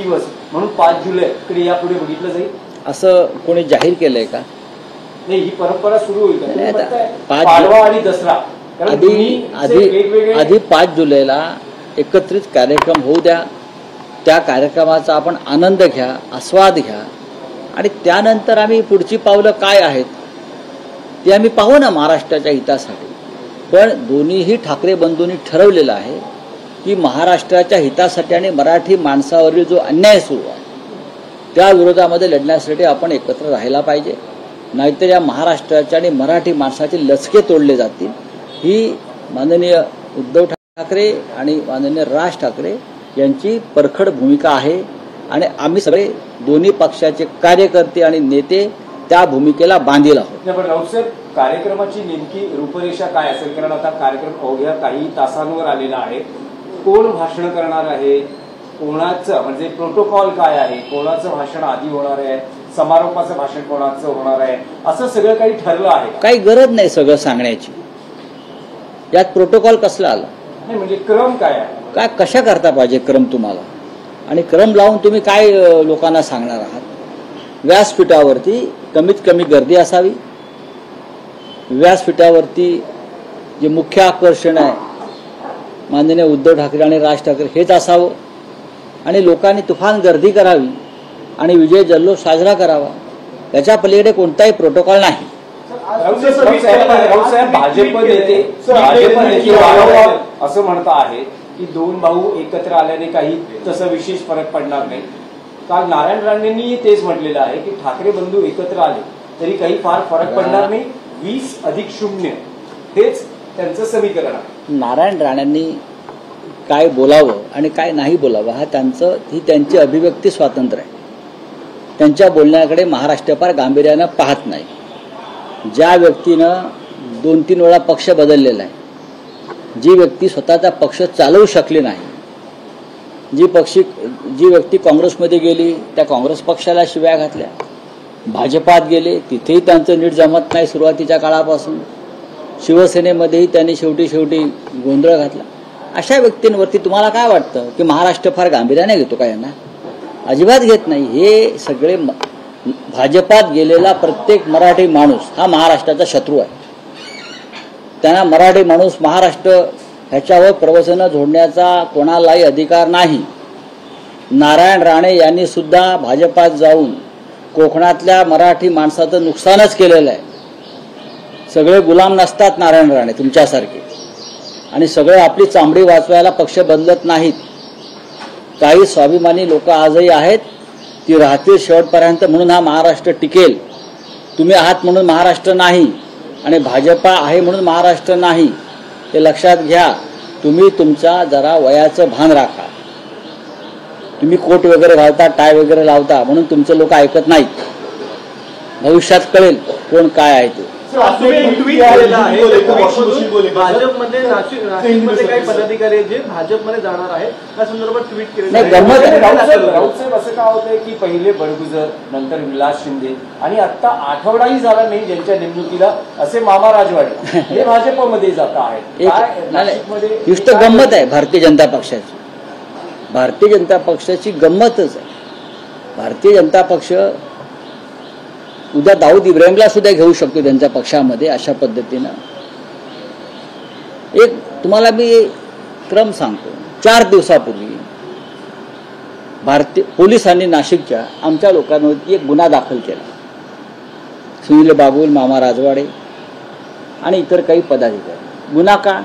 दिवस म्हणून 5 जुलैकडे यापुढे बघितलं जाईल असं कोणी जाहीर केलंय का? नाही, ही परंपरा सुरू होईल का? पाडवा आणि दसरा आधी 5 जुलैला एकत्रित कार्यक्रम होऊ द्या, त्या कार्यक्रमाचा आपण आनंद घ्या, आस्वाद घ्या आणि त्यानंतर आम्ही पुढची पावलं काय आहेत ते आम्ही पाहू ना महाराष्ट्राच्या हितासाठी. पण दोन्हीही ठाकरे बंधूंनी ठरवलेलं आहे की महाराष्ट्राच्या हितासाठी आणि मराठी माणसावरील जो अन्याय सुरू आहे त्या विरोधामध्ये लढण्यासाठी आपण एकत्र राहायला पाहिजे. नाहीतर या महाराष्ट्राच्या आणि मराठी माणसाचे लचके तोडले जातील. ही माननीय उद्धव ठाकरे आणि माननीय राज ठाकरे यांची परखड भूमिका आहे आणि आम्ही सगळे दोन्ही पक्षाचे कार्यकर्ते आणि नेते त्या भूमिकेला बांधील आहोत. पण राऊतसाहेब, कार्यक्रमाची नेमकी रूपरेषा काय असेल? कारण आता कार्यक्रम अवघ्या काही तासांवर आलेला आहे. कोण भाषण करणार आहे, कोणाचं म्हणजे प्रोटोकॉल काय आहे, कोणाचं भाषण आधी होणार आहे, समारोपाचं भाषण कोणाचं होणार आहे, असं सगळं काही ठरलं आहे? काही गरज नाही सगळं सांगण्याची. यात प्रोटोकॉल कसला आला? नाही म्हणजे क्रम काय आहे? काय कशा करता पाहिजे क्रम तुम्हाला? आणि क्रम लावून तुम्ही काय लोकांना सांगणार आहात? व्यासपीठावरती कमीत कमी गर्दी असावी. व्यासपीठावरती जे मुख्य आकर्षण आहे माननीय उद्धव ठाकरे आणि राज ठाकरे हेच असावं आणि लोकांनी तुफान गर्दी करावी आणि विजय जल्लोष साजरा करावा. त्याच्या पलीकडे कोणताही प्रोटोकॉल नाही. भाजप नेते असं म्हणत आहे की 2 भाऊ एकत्र आल्याने काही तसं विशेष फरक पडणार नाही. काल नारायण राणेंनी तेच म्हटलेलं आहे की ठाकरे बंधू एकत्र आले तरी काही फार फरक पडणार नाही. 20+0 हेच त्यांचं समीकरण आहे. नारायण राणेंनी काय बोलावं आणि काय नाही बोलावं ही त्यांची अभिव्यक्ती स्वातंत्र्य आहे. त्यांच्या बोलण्याकडे महाराष्ट्र फार गांभीर्यानं पाहत नाही. ज्या व्यक्तीनं 2-3 वेळा पक्ष बदललेला आहे, जी व्यक्ती स्वतःचा पक्ष चालवू शकली नाही, जी व्यक्ती काँग्रेसमध्ये गेली त्या काँग्रेस पक्षाला शिव्या घातल्या, भाजपात गेले तिथेही त्यांचं नीट जमत नाही सुरुवातीच्या काळापासून, शिवसेनेमध्येही त्यांनी शेवटी गोंधळ घातला. अशा व्यक्तींवरती तुम्हाला काय वाटतं की महाराष्ट्र फार गांभीर्याने घेतो का? यांना अजिबात घेत नाही. हे सगळे भाजपात गेलेला प्रत्येक मराठी माणूस हा महाराष्ट्राचा शत्रू आहे. त्यांना मराठी माणूस महाराष्ट्र ह्याच्यावर प्रवचनं झोडण्याचा कोणालाही अधिकार नाही. नारायण राणे यांनी सुद्धा भाजपात जाऊन कोकणातल्या मराठी माणसाचं नुकसानच केलेलं आहे. सगळे गुलाम नसतात नारायण राणे तुमच्यासारखे आणि सगळे आपली चांबडी वाचवायला पक्ष बदलत नाहीत. काही स्वाभिमानी लोक आजही आहेत, ती राहतील शेवटपर्यंत म्हणून हा महाराष्ट्र टिकेल. तुम्ही आहात म्हणून महाराष्ट्र नाही आणि भाजपा आहे म्हणून महाराष्ट्र नाही, हे लक्षात घ्या. तुम्ही तुमचा जरा वयाचं भान राखा. तुम्ही कोट वगैरे घालता, टाय वगैरे लावता म्हणून तुमचे लोक ऐकत नाहीत. भविष्यात कळेल कोण काय आहे ते. भाजपमध्ये नाशिकमध्ये काही पदाधिकारी जे भाजपमध्ये जाणार आहेत त्या संदर्भात ट्विट केले. राऊतसाहेब, असं का होतंय की पहिले बडगुजर, नंतर विलास शिंदे आणि आता आठवडाही झाला नाही ज्यांच्या नेमणुकीला असे मामा राजवाडे हे भाजपमध्ये जात आहेत. नुसतं गंमत आहे भारतीय जनता पक्षाची. भारतीय जनता पक्षाची गंमतच आहे. भारतीय जनता पक्ष उद्या दाऊद इब्राहिमला सुद्धा घेऊ शकतो त्यांच्या पक्षामध्ये. अशा पद्धतीनं एक तुम्हाला मी क्रम सांगतो. 4 दिवसापूर्वी भारतीय पोलिसांनी नाशिकच्या आमच्या लोकांवरती एक गुन्हा दाखल केला. सुनील बागुल, मामा राजवाडे आणि इतर काही पदाधिकारी. गुन्हा का?